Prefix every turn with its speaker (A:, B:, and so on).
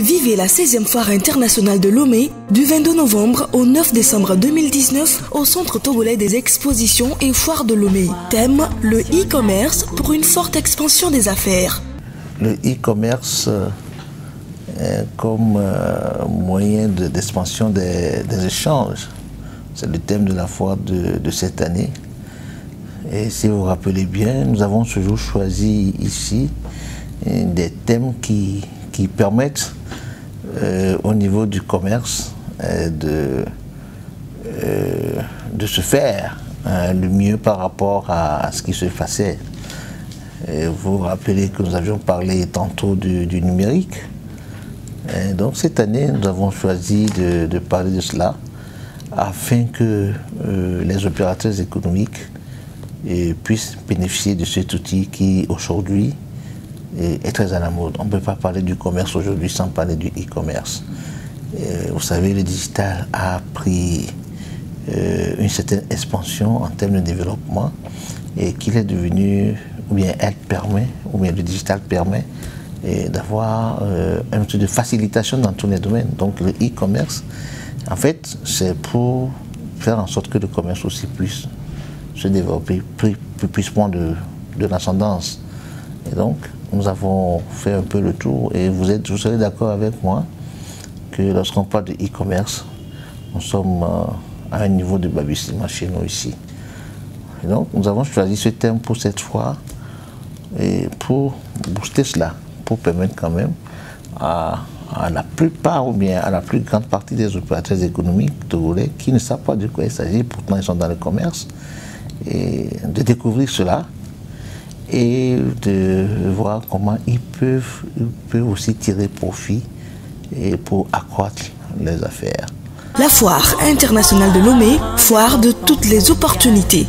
A: Vivez la 16e foire internationale de Lomé du 22 novembre au 9 décembre 2019 au Centre togolais des expositions et foires de Lomé. Thème, le e-commerce pour une forte expansion des affaires.
B: Le e-commerce comme moyen d'expansion des échanges, c'est le thème de la foire de cette année. Et si vous vous rappelez bien, nous avons toujours choisi ici des thèmes qui permettent au niveau du commerce de se faire le mieux par rapport à ce qui se passait. Et vous vous rappelez que nous avions parlé tantôt du numérique. Et donc cette année, nous avons choisi de parler de cela afin que les opérateurs économiques puissent bénéficier de cet outil qui aujourd'hui est très à la mode. On ne peut pas parler du commerce aujourd'hui sans parler du e-commerce. Vous savez, le digital a pris une certaine expansion en termes de développement et qu'il est devenu, ou bien elle permet, ou bien le digital permet d'avoir un outil de facilitation dans tous les domaines. Donc le e-commerce, en fait, c'est pour faire en sorte que le commerce aussi puisse se développer, puisse prendre de l'ascendance. Et donc, nous avons fait un peu le tour et vous serez d'accord avec moi que lorsqu'on parle de e-commerce, nous sommes à un niveau de balbutiement chez nous ici. Et donc, nous avons choisi ce thème pour cette fois et pour booster cela, pour permettre quand même à la plupart ou bien à la plus grande partie des opérateurs économiques togolais qui ne savent pas de quoi il s'agit, pourtant ils sont dans le commerce, et de découvrir cela et de voir comment ils peuvent aussi tirer profit et pour accroître les affaires.
A: La foire internationale de Lomé, foire de toutes les opportunités.